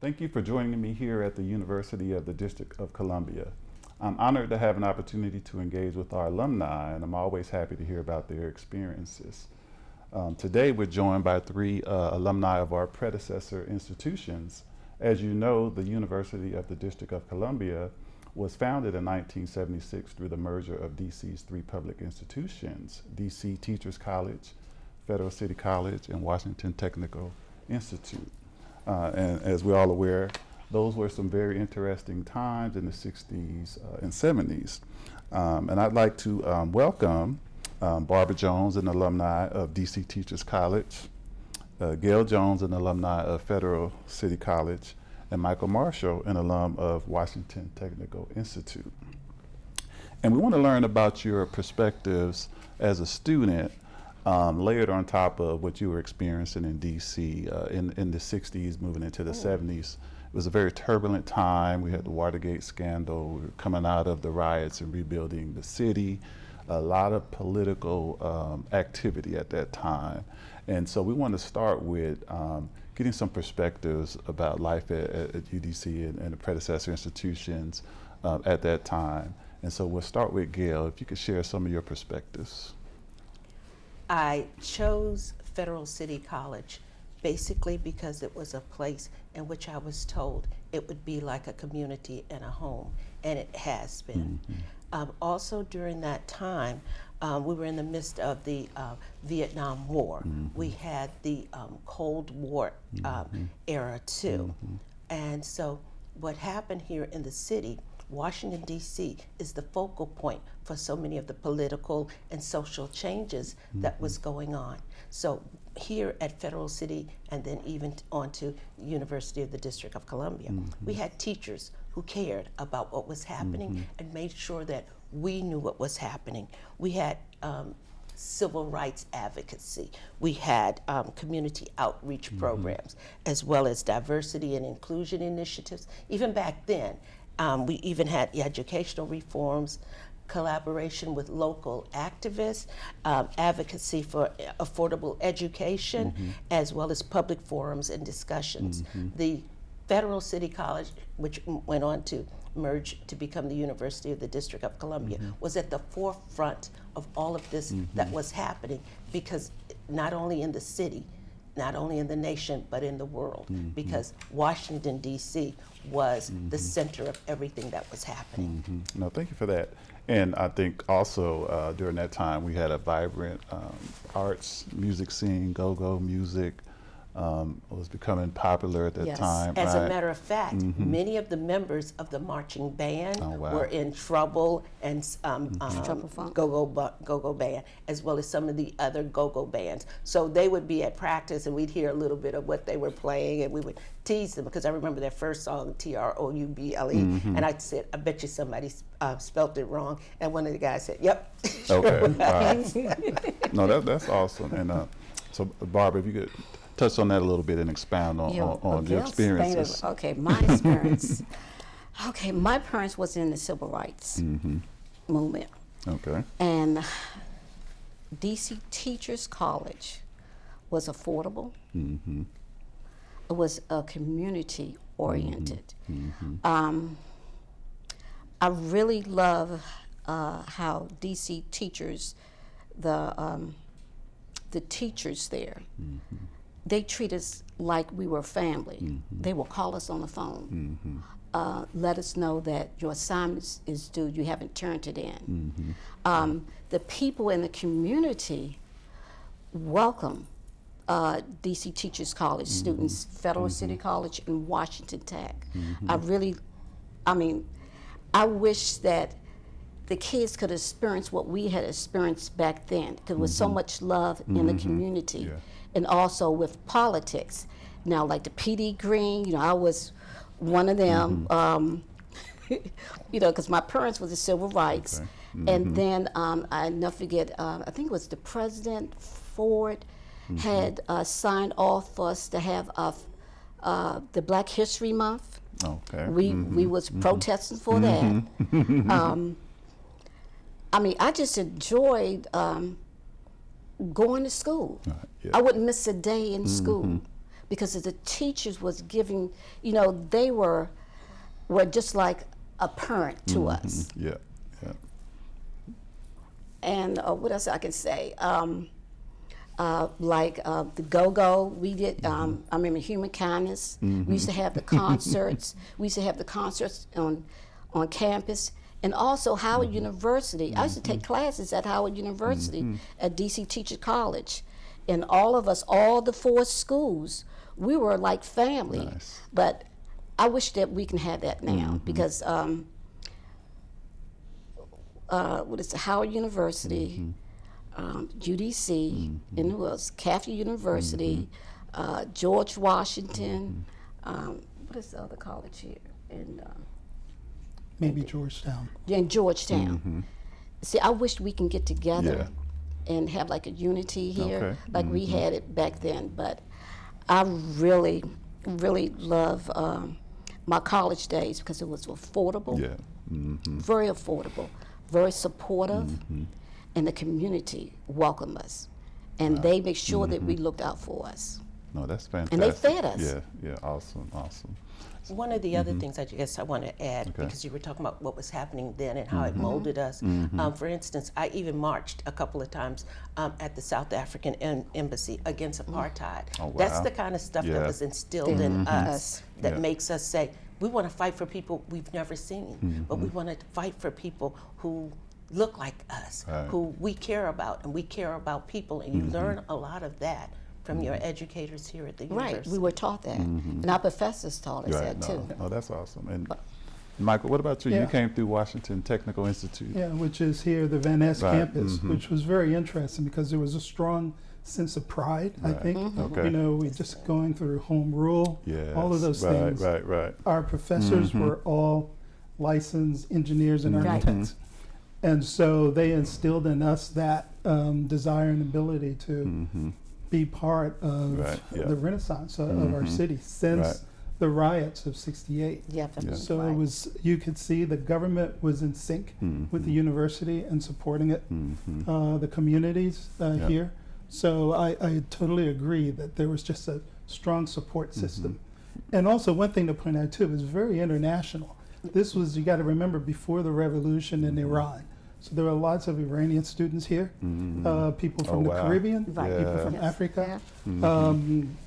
Thank you for joining me here at the University of the District of Columbia. I'm honored to have an opportunity to engage with our alumni, and I'm always happy to hear about their experiences. Today we're joined by three alumni of our predecessor institutions. As you know, the University of the District of Columbia was founded in 1976 through the merger of DC's three public institutions, DC Teachers College, Federal City College, and Washington Technical Institute. And as we're all aware, those were some very interesting times in the 60s and 70s. And I'd like to welcome Barbara Jones, an alumni of DC Teachers College, Gail Jones, an alumni of Federal City College, and Michael Marshall, an alum of Washington Technical Institute. And we want to learn about your perspectives as a student, layered on top of what you were experiencing in DC in the 60s, moving into the 70s. It was a very turbulent time. We had the Watergate scandal. We were coming out of the riots and rebuilding the city. A lot of political activity at that time. And so we want to start with getting some perspectives about life at UDC and the predecessor institutions at that time. And so we'll start with Gail. If you could share some of your perspectives. I chose Federal City College basically because it was a place in which I was told it would be like a community and a home, and it has been. Also during that time, we were in the midst of the Vietnam War. We had the Cold War era too. And so what happened here in the city, Washington, D.C. is the focal point for so many of the political and social changes that was going on. So here at Federal City, and then even on to University of the District of Columbia, we had teachers who cared about what was happening and made sure that we knew what was happening. We had civil rights advocacy. We had community outreach programs, as well as diversity and inclusion initiatives. Even back then, we even had educational reforms, collaboration with local activists, advocacy for affordable education, as well as public forums and discussions. The Federal City College, which went on to merge to become the University of the District of Columbia, was at the forefront of all of this that was happening, because not only in the city, not only in the nation, but in the world, because Washington, D.C. was the center of everything that was happening. No, thank you for that. And I think also during that time we had a vibrant arts music scene, go-go music. Was becoming popular at that time. As a matter of fact, many of the members of the marching band were in Trouble and Go-Go Band, as well as some of the other go-go bands. So they would be at practice, and we'd hear a little bit of what they were playing, and we would tease them, because I remember their first song, Trouble, and I said, I bet you somebody spelt it wrong, and one of the guys said, yep. Okay, wow. No, that's awesome. And so Barbara, if you could touch on that a little bit and expound on your experiences. Okay, my experience. Okay, my parents was in the civil rights movement. Okay. And DC Teachers College was affordable. It was community oriented. I really love how DC teachers, the teachers there, they treat us like we were family. They will call us on the phone, let us know that your assignment is due, you haven't turned it in. The people in the community welcome DC Teachers College students, Federal City College and Washington Tech. I wish that the kids could experience what we had experienced back then, because there was so much love in the community. And also with politics. Now, like the PD Green, I was one of them, because my parents was the civil rights. And then I never forget, I think it was the President Ford had signed off for us to have the Black History Month. Okay. We was protesting for that. I just enjoyed going to school. I wouldn't miss a day in school because the teachers was giving, you know, they were just like a parent to us. Yeah, yeah. And what else I can say? The Go-Go, we did, I remember Human Kindness. We used to have the concerts. We used to have the concerts on campus. And also Howard University. I used to take classes at Howard University at DC Teachers College. And all of us, all the 4 schools, we were like family. Nice. But I wish that we can have that now because what is it, Howard University, UDC, and who else? Catholic University, George Washington. What is the other college here? And Maybe Georgetown. in Georgetown. See, I wish we can get together and have like a unity here, Okay. like we had it back then. But I really, really love my college days because it was affordable, Yeah. very affordable, very supportive, and the community welcomed us. And they make sure that we looked out for us. No, that's fantastic. And they fed us. Yeah, yeah, awesome, awesome. One of the other things I guess I want to add, Okay. because you were talking about what was happening then and how it molded us. For instance, I even marched a couple of times at the South African Embassy against apartheid. Oh, That's wow. the kind of stuff Yeah. that was instilled in us that Yeah. makes us say, we want to fight for people we've never seen, but we want to fight for people who look like us, Right. who we care about, and we care about people, and you learn a lot of that from your educators here at the university. Right, we were taught that. And our professors taught us Right. that too. No, that's awesome. And Michael, what about you? You Yeah. came through Washington Technical Institute. Yeah, which is here, the Van Ness Right, campus, which was very interesting because there was a strong sense of pride, I Right, think. okay. You know, we just going through home rule, Yes, all of those right, things. Right. Our professors were all licensed engineers and architects. And so they instilled in us that desire and ability to be part of Right, yeah. the renaissance of our city since Right. the riots of '68. Yeah, that's So right. it was, you could see the government was in sync with the university and supporting it, the communities here. So I totally agree that there was just a strong support system. And also one thing to point out too, it was very international. This was, you got to remember, before the revolution in Iran. So there were lots of Iranian students here, people from Oh, the wow. Caribbean, Right. people Yeah. from Yes. Africa, Yeah.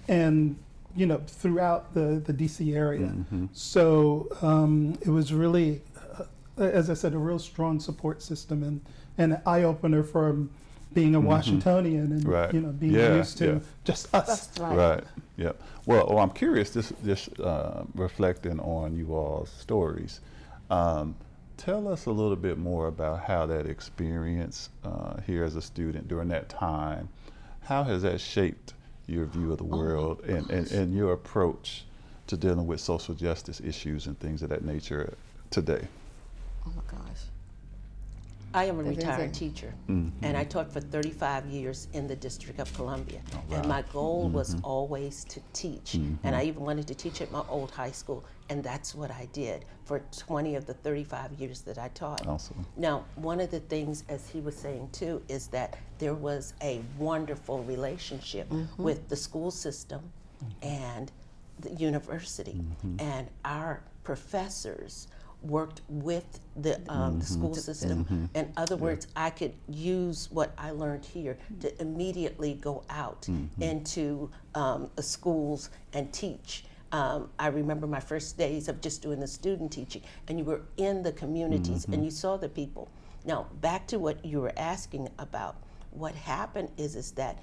and you know, throughout the DC area. So it was really, as I said, a real strong support system and an eye opener for being a Washingtonian and Right. you know being Yeah, used to yeah. just us. That's right. Right. Yep. Well, I'm curious. Just reflecting on you all's stories. Tell us a little bit more about how that experience here as a student during that time. How has that shaped your view of the world and your approach to dealing with social justice issues and things of that nature today? Oh my gosh. I am a That is retired it. teacher, and I taught for 35 years in the District of Columbia. wow. And my goal was always to teach, and I even wanted to teach at my old high school, and that's what I did for 20 of the 35 years that I taught. Awesome. Now, one of the things, as he was saying too, is that there was a wonderful relationship with the school system and the university, and our professors worked with the school system. In other words, I could use what I learned here to immediately go out into schools and teach. I remember my first days of just doing the student teaching, and you were in the communities and you saw the people. Now, back to what you were asking about, what happened is that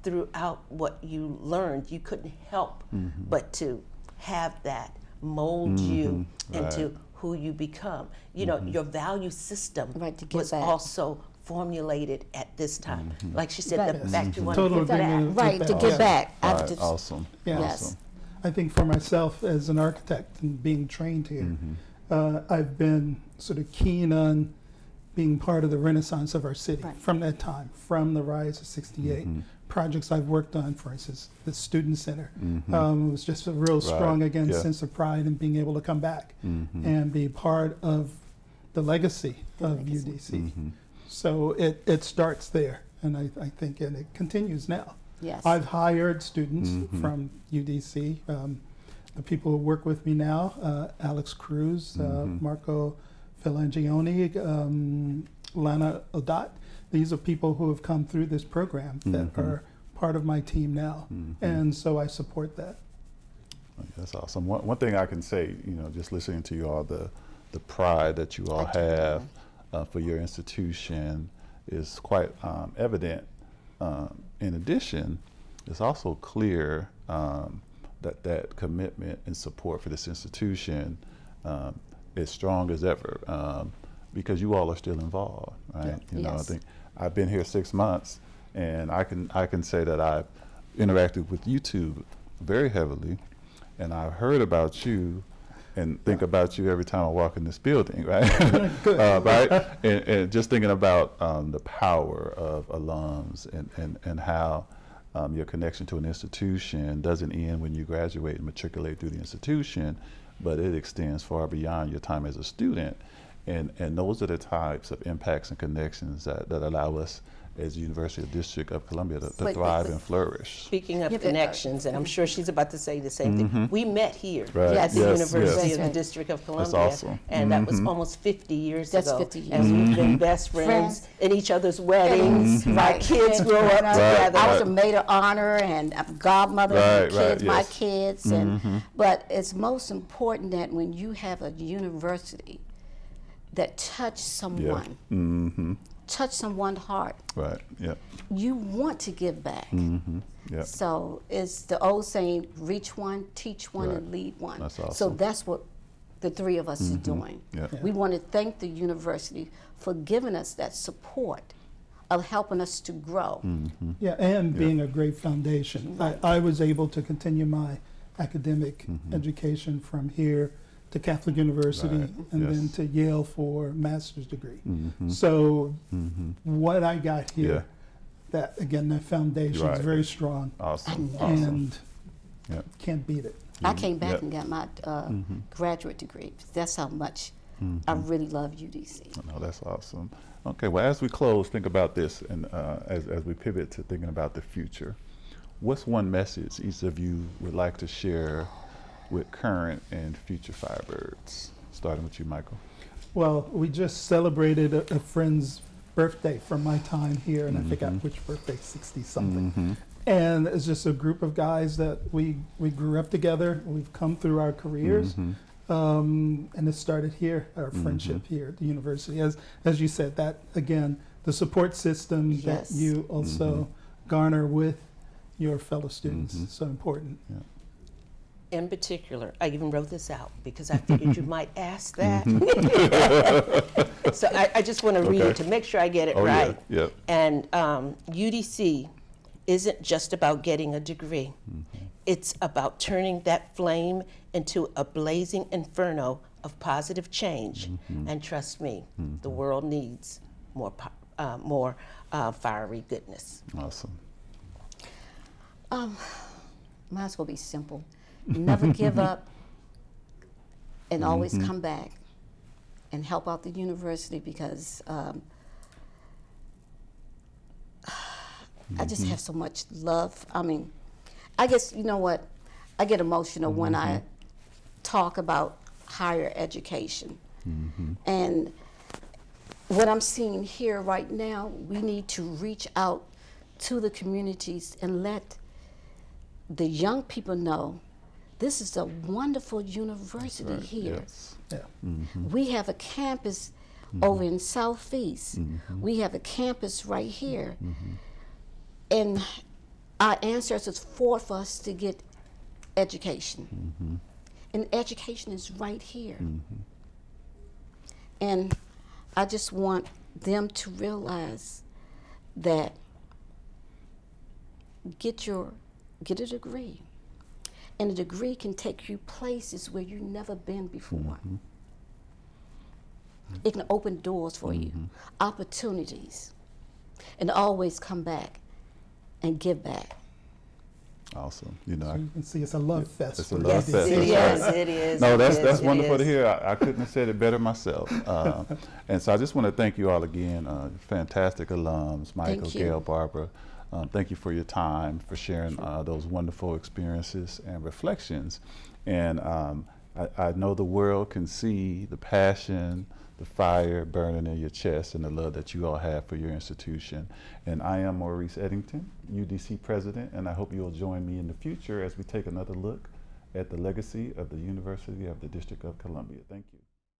throughout what you learned, you couldn't help but to have that mold you into who you become. You know, your value system Right, to give was back. also formulated at this time. Like she said, Right. the back to one. Total give back. agreement with Right, to that. give Yeah. back. I Right. just- Awesome. Yeah. Yes. Awesome. I think for myself as an architect and being trained here, I've been sort of keen on being part of the renaissance of our city Right. from that time, from the rise of '68. Projects I've worked on, for instance, the Student Center, was just a real strong, again, yeah. sense of pride in being able to come back and be part of the legacy of UDC. So it starts there, and I think, and it continues now. Yes. I've hired students from UDC. The people who work with me now, Alex Cruz, Marco Filangione, Lana Odat. These are people who have come through this program that are part of my team now. And so I support that. That's awesome. One thing I can say, you know, just listening to you all, the pride that you all have for your institution is quite evident. In addition, it's also clear that commitment and support for this institution is strong as ever, because you all are still involved, right? You know, I think I've been here 6 months, and I can say that I've interacted with you two very heavily, and I've heard about you and think about you every time I walk in this building, right? Right? And just thinking about the power of alums and how your connection to an institution doesn't end when you graduate and matriculate through the institution, but it extends far beyond your time as a student. And those are the types of impacts and connections that allow us as the University of District of Columbia to thrive and flourish. Speaking of connections, and I'm sure she's about to say the same thing, we met here Right. at the Yes, University yes. of the District of Columbia. That's awesome. And that was almost 50 years That's ago. 50 years. And we've been best friends in each other's weddings. My Right. kids grow up together. I was a maid of honor and a godmother of the kids, my yes. kids. And, but it's most important that when you have a university that touched someone, touch someone's heart, Right, yeah. you want to give back. Yeah. So it's the old saying, reach one, teach one, Right. and lead one. That's So awesome. that's what the three of us is doing. Yeah. We want to thank the university for giving us that support of helping us to grow. Yeah, and being a great foundation. I was able to continue my academic education from here to Catholic University Right, and yes. then to Yale for a master's degree. So what I got here, that again, that foundation Right. is very strong Awesome, awesome. and Yeah. can't beat it. I came back Yep. and got my graduate degree. That's how much I really love UDC. No, that's awesome. Okay, well, as we close, think about this, and as we pivot to thinking about the future, what's one message each of you would like to share with current and future Firebirds? Starting with you, Michael. Well, we just celebrated a friend's birthday from my time here, and I forgot which birthday, 60-something. And it's just a group of guys that we grew up together. We've come through our careers, and it started here, our friendship here at the university. As you said, that again, the support system that Yes. you also garner with your fellow students is so important. In particular, I even wrote this out because I figured you might ask that. So I just want to read it to make sure I get it Oh, yeah, right. yep. And UDC isn't just about getting a degree. It's about turning that flame into a blazing inferno of positive change. And trust me, the world needs more fiery goodness. Awesome. Mine's gonna be simple. Never give up and always come back and help out the university because I just have so much love. I mean, I guess, you know what? I get emotional when I talk about higher education. And what I'm seeing here right now, we need to reach out to the communities and let the young people know this is a wonderful university Right, here. yes. Yeah. We have a campus over in Southeast. We have a campus right here. And our ancestors fought for us to get education. And education is right here. And I just want them to realize that get a degree. And a degree can take you places where you've never been before. It can open doors for you, opportunities, and always come back and give back. Awesome. You know, So you can see it's a love fest. It's a for love UDC. fest. It That's is, right. it is. No, it that's is, it wonderful to is. hear. I couldn't have said it better myself. And so I just want to thank you all again. Fantastic alums, Michael, Thank you. Gail, Barbara, Thank you for your time, for sharing those wonderful experiences and reflections. And I know the world can see the passion, the fire burning in your chest, and the love that you all have for your institution. And I am Maurice Edington, UDC President, and I hope you'll join me in the future as we take another look at the legacy of the University of the District of Columbia. Thank you.